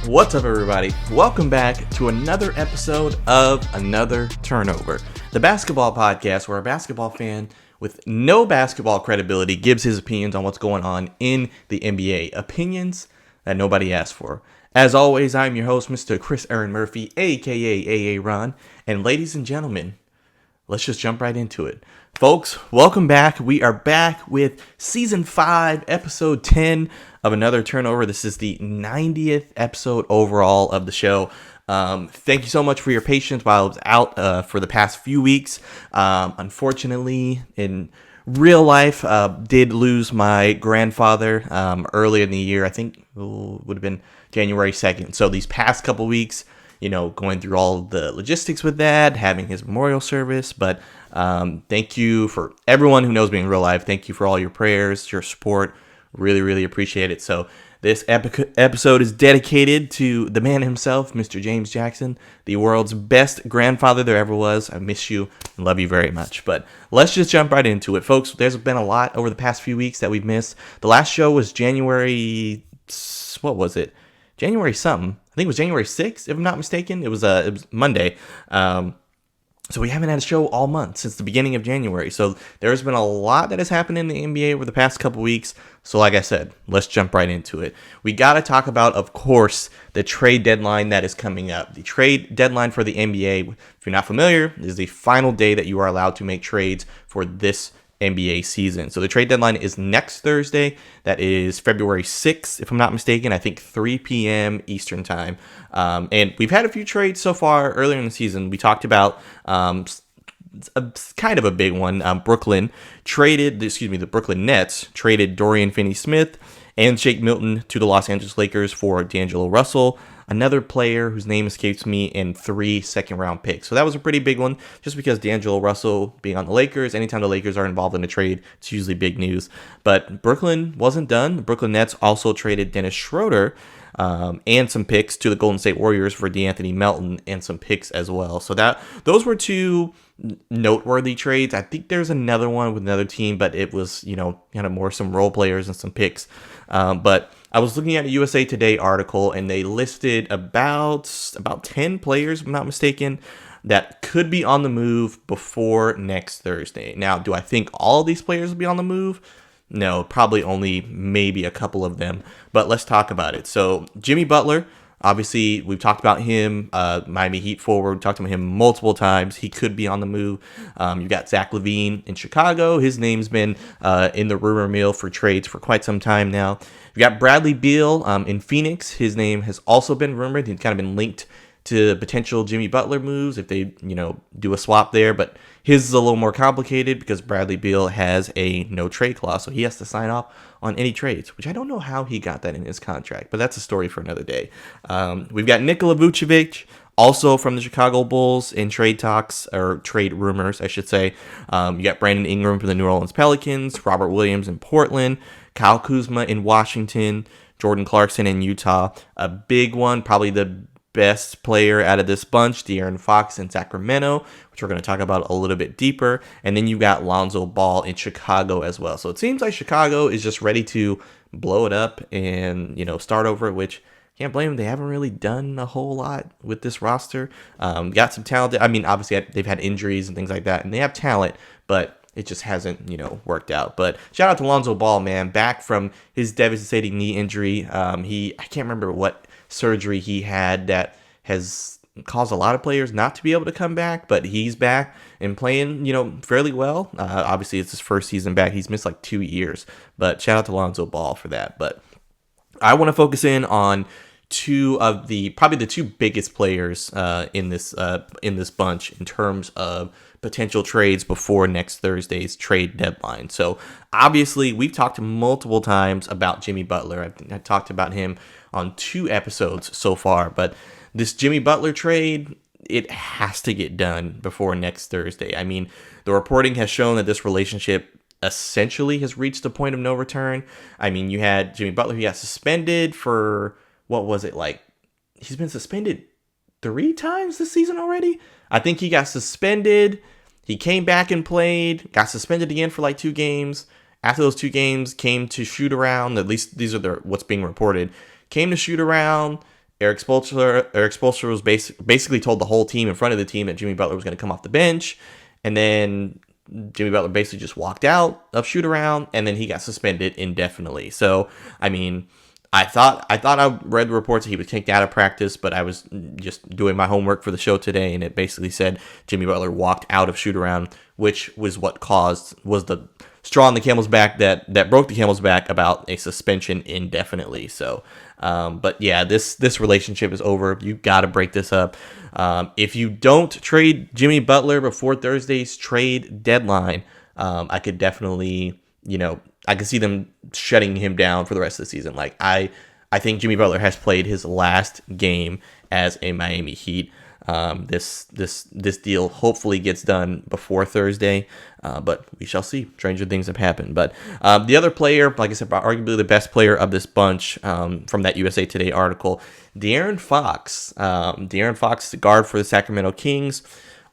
What's up, everybody? Welcome back to another episode of Another Turnover, the basketball podcast where a basketball fan with no basketball credibility gives his opinions on what's going on in the NBA. Opinions that nobody asked for. As always, I'm your host, Mr. Chris Aaron Murphy, aka AA Ron, and ladies and gentlemen, let's just jump right into it. Folks, welcome back. We are back with Season 5, Episode 10 of Another Turnover. This is the 90th episode overall of the show. Thank you so much for your patience while I was out for the past few weeks. Unfortunately, in real life, did lose my grandfather early in the year. I think it would have been January 2nd. So these past couple weeks, going through all the logistics with that, having his memorial service. But thank you for everyone who knows me in real life. Thank you for all your prayers, your support. Really, really appreciate it. So this episode is dedicated to the man himself, Mr. James Jackson, the world's best grandfather there ever was. I miss you and love you very much. But let's just jump right into it, folks. There's been a lot over the past few weeks that we've missed. The last show was January, what was it? January something. I think it was January 6th, if I'm not mistaken. It was Monday. So we haven't had a show all month since the beginning of January. So there's been a lot that has happened in the NBA over the past couple weeks. So like I said, let's jump right into it. We got to talk about, of course, the trade deadline that is coming up. The trade deadline for the NBA, if you're not familiar, is the final day that you are allowed to make trades for this NBA season. So the trade deadline is next Thursday. That is February 6th, if I'm not mistaken. I think 3 p.m. Eastern time. And we've had a few trades so far earlier in the season. We talked about kind of a big one. The Brooklyn Nets traded Dorian Finney-Smith and Shake Milton to the Los Angeles Lakers for D'Angelo Russell, another player whose name escapes me, and 3 second-round picks. So that was a pretty big one, just because D'Angelo Russell being on the Lakers, anytime the Lakers are involved in a trade, it's usually big news. But Brooklyn wasn't done. The Brooklyn Nets also traded Dennis Schroeder and some picks to the Golden State Warriors for DeAnthony Melton and some picks as well. So those were two noteworthy trades. I think there's another one with another team, but it was, kind of more some role players and some picks. But I was looking at a USA Today article, and they listed about 10 players, if I'm not mistaken, that could be on the move before next Thursday. Now, do I think all of these players will be on the move? No, probably only maybe a couple of them. But let's talk about it. So Jimmy Butler, obviously, we've talked about him, Miami Heat forward. We talked about him multiple times. He could be on the move. You've got Zach LaVine in Chicago. His name's been in the rumor mill for trades for quite some time now. You've got Bradley Beal in Phoenix. His name has also been rumored. He's kind of been linked to potential Jimmy Butler moves if they, do a swap there. But his is a little more complicated because Bradley Beal has a no-trade clause, so he has to sign off on any trades, which I don't know how he got that in his contract, but that's a story for another day. We've got Nikola Vucevic, also from the Chicago Bulls, in trade talks, or trade rumors, I should say. You got Brandon Ingram from the New Orleans Pelicans, Robert Williams in Portland, Kyle Kuzma in Washington, Jordan Clarkson in Utah. A big one, probably the best player out of this bunch, De'Aaron Fox in Sacramento, which we're going to talk about a little bit deeper. And then you've got Lonzo Ball in Chicago as well. So it seems like Chicago is just ready to blow it up and, start over, which can't blame them. They haven't really done a whole lot with this roster. Got some talent. I mean, obviously they've had injuries and things like that, and they have talent, but it just hasn't, worked out. But shout out to Lonzo Ball, man, back from his devastating knee injury. I can't remember what surgery he had that has caused a lot of players not to be able to come back, but he's back and playing, fairly well. Obviously, it's his first season back. He's missed like 2 years, but shout out to Lonzo Ball for that. But I want to focus in on probably the two biggest players in this bunch in terms of potential trades before next Thursday's trade deadline. So obviously, we've talked multiple times about Jimmy Butler. I've talked about him on 2 episodes so far, but this Jimmy Butler trade, it has to get done before next Thursday. I mean, the reporting has shown that this relationship essentially has reached a point of no return. I mean, you had Jimmy Butler, he got suspended for, what was it, like, he's been suspended 3 times this season already? I think he got suspended, he came back and played, got suspended again for like 2 games. After those 2 games, came to shoot around, at least these are what's being reported, came to shoot around, Eric Spoelstra was basically told the whole team in front of the team that Jimmy Butler was going to come off the bench, and then Jimmy Butler basically just walked out of shoot around, and then he got suspended indefinitely. So, I mean, I read the reports that he was kicked out of practice, but I was just doing my homework for the show today, and it basically said Jimmy Butler walked out of shoot around, which was what was the straw on the camel's back that broke the camel's back about a suspension indefinitely. So, but yeah, this relationship is over. You got to break this up. If you don't trade Jimmy Butler before Thursday's trade deadline, I could definitely, I could see them shutting him down for the rest of the season. Like I think Jimmy Butler has played his last game as a Miami Heat. This deal hopefully gets done before Thursday, but we shall see. Stranger things have happened. But the other player, like I said, arguably the best player of this bunch from that USA Today article, De'Aaron Fox. De'Aaron Fox, the guard for the Sacramento Kings.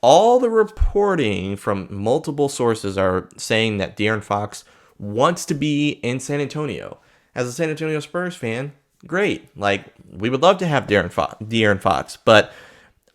All the reporting from multiple sources are saying that De'Aaron Fox wants to be in San Antonio. As a San Antonio Spurs fan, great. Like, we would love to have De'Aaron Fox, but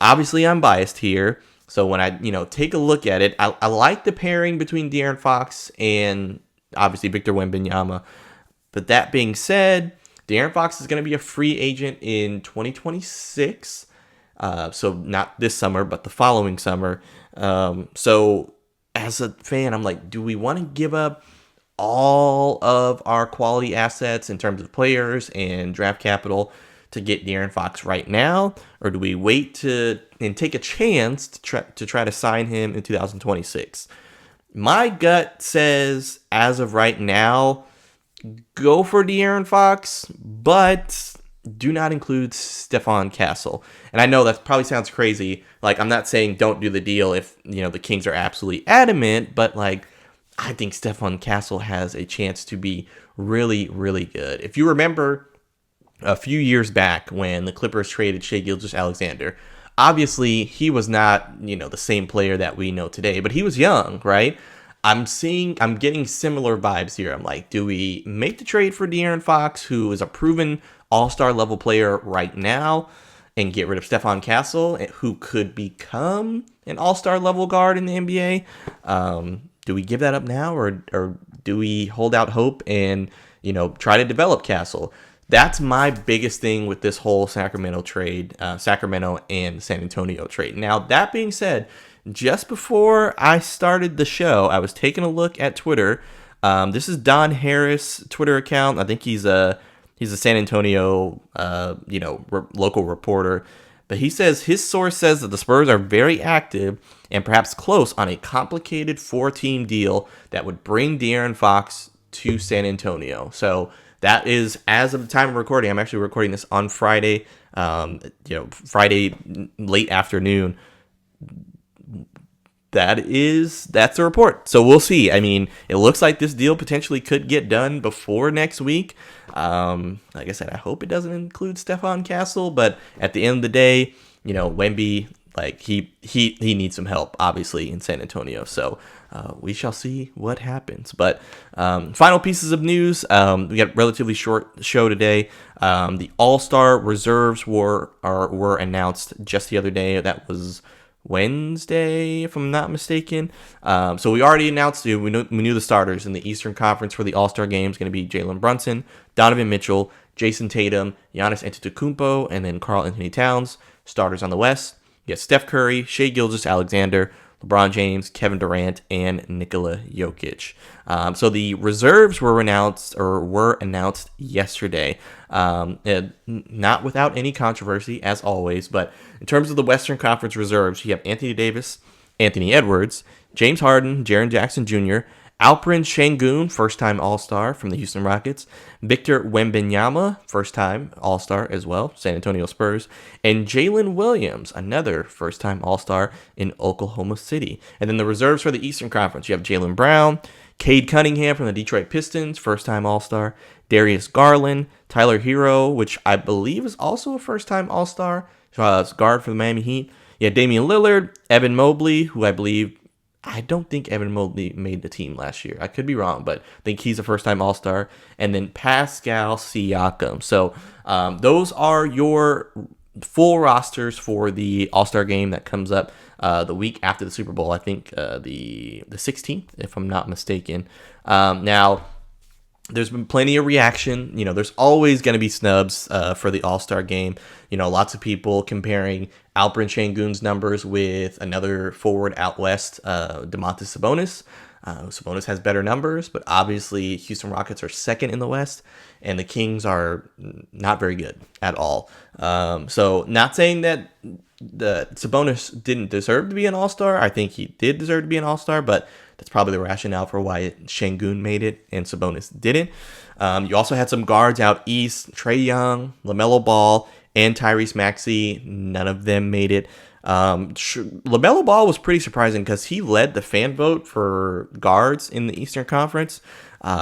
obviously I'm biased here. So when I, take a look at it, I like the pairing between De'Aaron Fox and obviously Victor Wembanyama. But that being said, De'Aaron Fox is going to be a free agent in 2026. So not this summer, but the following summer. So as a fan, I'm like, do we want to give up all of our quality assets in terms of players and draft capital to get De'Aaron Fox right now? Or do we wait and take a chance to try to sign him in 2026? My gut says, as of right now, go for De'Aaron Fox, but do not include Stephon Castle. And I know that probably sounds crazy. Like, I'm not saying don't do the deal if, the Kings are absolutely adamant, but like, I think Stephon Castle has a chance to be really, really good. If you remember a few years back when the Clippers traded Shai Gilgeous-Alexander, obviously he was not, the same player that we know today, but he was young, right? I'm getting similar vibes here. I'm like, do we make the trade for De'Aaron Fox, who is a proven all-star level player right now, and get rid of Stephon Castle, who could become an all-star level guard in the NBA? Do we give that up now, or do we hold out hope and, try to develop Castle? That's my biggest thing with this whole Sacramento trade, Sacramento and San Antonio trade. Now, that being said, just before I started the show, I was taking a look at Twitter. This is Don Harris' Twitter account. I think he's a San Antonio, local reporter. But he says his source says that the Spurs are very active and perhaps close on a complicated 4-team deal that would bring De'Aaron Fox to San Antonio. So that is, as of the time of recording, I'm actually recording this on Friday, Friday late afternoon. That's a report. So we'll see. I mean, it looks like this deal potentially could get done before next week. Like I said, I hope it doesn't include Stephon Castle, but at the end of the day, Wemby, like he needs some help, obviously, in San Antonio. So we shall see what happens. But final pieces of news. We got a relatively short show today. The All-Star reserves were announced just the other day. That was Wednesday, if I'm not mistaken. So we already announced, we knew the starters in the Eastern Conference for the All-Star Game is going to be Jalen Brunson, Donovan Mitchell, Jason Tatum, Giannis Antetokounmpo, and then Karl Anthony Towns. Starters on the West, you got Steph Curry, Shai Gilgeous-Alexander, LeBron James, Kevin Durant, and Nikola Jokic. So the reserves were announced yesterday. Not without any controversy, as always, but in terms of the Western Conference reserves, you have Anthony Davis, Anthony Edwards, James Harden, Jaren Jackson Jr., Alperen Şengün, first-time All-Star from the Houston Rockets, Victor Wembanyama, first-time All-Star as well, San Antonio Spurs, and Jalen Williams, another first-time All-Star in Oklahoma City. And then the reserves for the Eastern Conference, you have Jaylen Brown, Cade Cunningham from the Detroit Pistons, first-time All-Star, Darius Garland, Tyler Hero, which I believe is also a first-time All-Star, guard for the Miami Heat. You have Damian Lillard, Evan Mobley, who I believe I don't think Evan Mobley made the team last year. I could be wrong, but I think he's a first-time All-Star. And then Pascal Siakam. So those are your full rosters for the All-Star game that comes up the week after the Super Bowl. I think the 16th, if I'm not mistaken. Now, there's been plenty of reaction. There's always going to be snubs for the All-Star game. Lots of people comparing Alperen Şengün's numbers with another forward out west, Domantas Sabonis. Sabonis has better numbers, but obviously Houston Rockets are second in the West, and the Kings are not very good at all. So not saying that the Sabonis didn't deserve to be an All-Star. I think he did deserve to be an All-Star, but that's probably the rationale for why Şengün made it and Sabonis didn't. You also had some guards out east, Trae Young, LaMelo Ball, and Tyrese Maxey. None of them made it. LaMelo Ball was pretty surprising because he led the fan vote for guards in the Eastern Conference.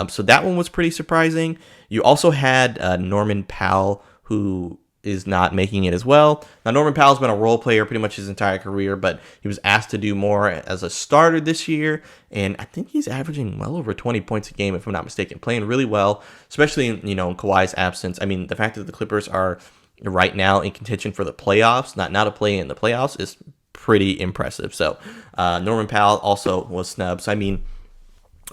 So that one was pretty surprising. You also had Norman Powell, who is not making it as well. Now, Norman Powell's been a role player pretty much his entire career, but he was asked to do more as a starter this year, and I think he's averaging well over 20 points a game, if I'm not mistaken, playing really well, especially in Kawhi's absence. I mean, the fact that the Clippers are right now in contention for the playoffs, not a play in the playoffs, is pretty impressive. So Norman Powell also was snubbed. So I mean,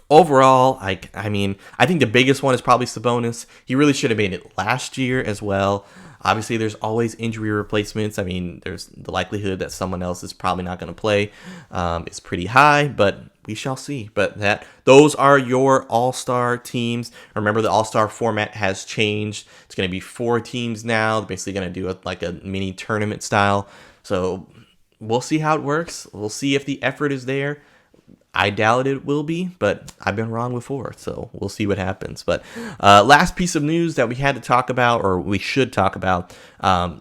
overall, I think the biggest one is probably Sabonis. He really should have made it last year as well. Obviously, there's always injury replacements. I mean, there's the likelihood that someone else is probably not going to play. It's pretty high, but we shall see. But those are your All-Star teams. Remember, the All-Star format has changed. It's going to be 4 teams now. They're basically going to do a mini tournament style. So we'll see how it works. We'll see if the effort is there. I doubt it will be, but I've been wrong before, so we'll see what happens. But last piece of news that we had to talk about, or we should talk about,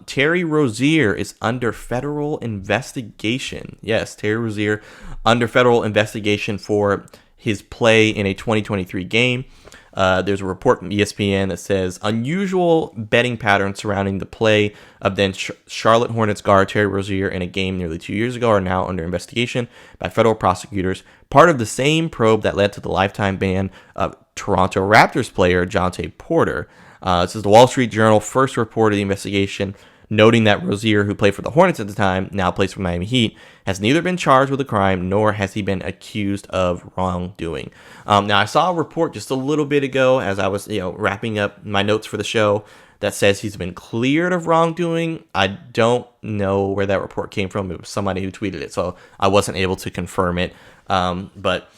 Terry Rozier is under federal investigation. Yes, Terry Rozier under federal investigation for his play in a 2023 game. There's a report from ESPN that says unusual betting patterns surrounding the play of then Charlotte Hornets guard Terry Rozier in a game nearly 2 years ago are now under investigation by federal prosecutors, part of the same probe that led to the lifetime ban of Toronto Raptors player Jontay Porter. This is the Wall Street Journal first reported the investigation, noting that Rozier, who played for the Hornets at the time, now plays for Miami Heat, has neither been charged with a crime nor has he been accused of wrongdoing. Now, I saw a report just a little bit ago as I was wrapping up my notes for the show that says he's been cleared of wrongdoing. I don't know where that report came from. It was somebody who tweeted it, so I wasn't able to confirm it. But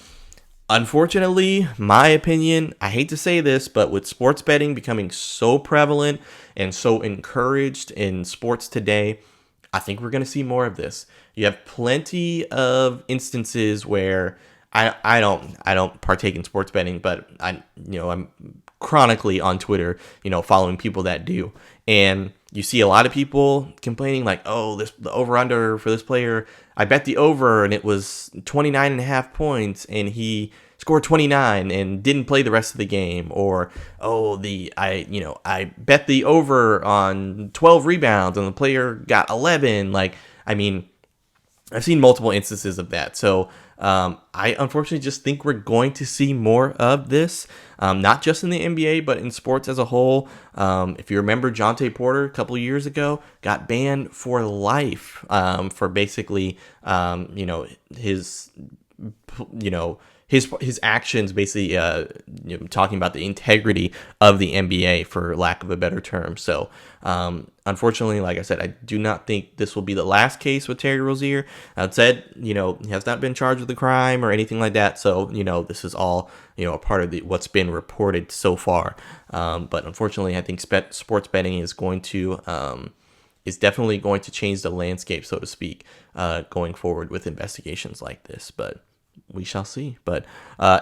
unfortunately, my opinion, I hate to say this, but with sports betting becoming so prevalent and so encouraged in sports today, I think we're going to see more of this. You have plenty of instances where I don't partake in sports betting, but I'm chronically on Twitter, following people that do. And you see a lot of people complaining like, oh, the over-under for this player, I bet the over and it was 29.5 points and he scored 29 and didn't play the rest of the game. Or, oh, I bet the over on 12 rebounds and the player got 11. I've seen multiple instances of that. So I unfortunately just think we're going to see more of this, not just in the NBA, but in sports as a whole. If you remember, Jontay Porter a couple years ago got banned for life for basically, his actions basically talking about the integrity of the NBA, for lack of a better term. So unfortunately, like I said, I do not think this will be the last case with Terry Rozier. That said, he has not been charged with a crime or anything like that. So this is all a part of what's been reported so far. But unfortunately, I think sports betting is definitely going to change the landscape, so to speak, going forward with investigations like this. But we shall see. But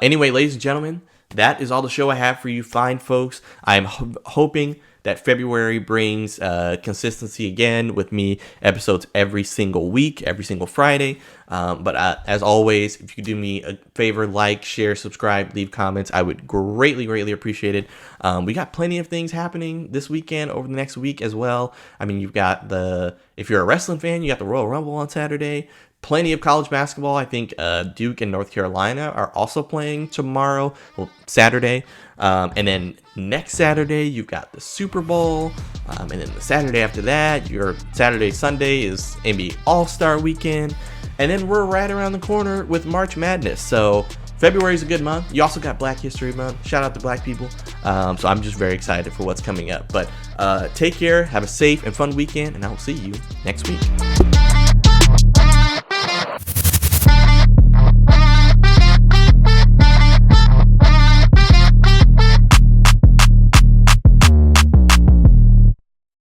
anyway, ladies and gentlemen, that is all the show I have for you fine folks. I'm hoping that February brings consistency again with me, episodes every single week, every single Friday. But as always, if you could do me a favor, like, share, subscribe, leave comments, I would greatly appreciate it. We got plenty of things happening this weekend, over the next week as well. I mean, you've got if you're a wrestling fan, you got the Royal Rumble on Saturday. Plenty of college basketball. I think Duke and North Carolina are also playing tomorrow, well, Saturday. And then next Saturday, you've got the Super Bowl. And then the Saturday after that, your Sunday is NBA All-Star Weekend. And then we're right around the corner with March Madness. So February is a good month. You also got Black History Month. Shout out to Black people. So I'm just very excited for what's coming up. But take care. Have a safe and fun weekend. And I will see you next week.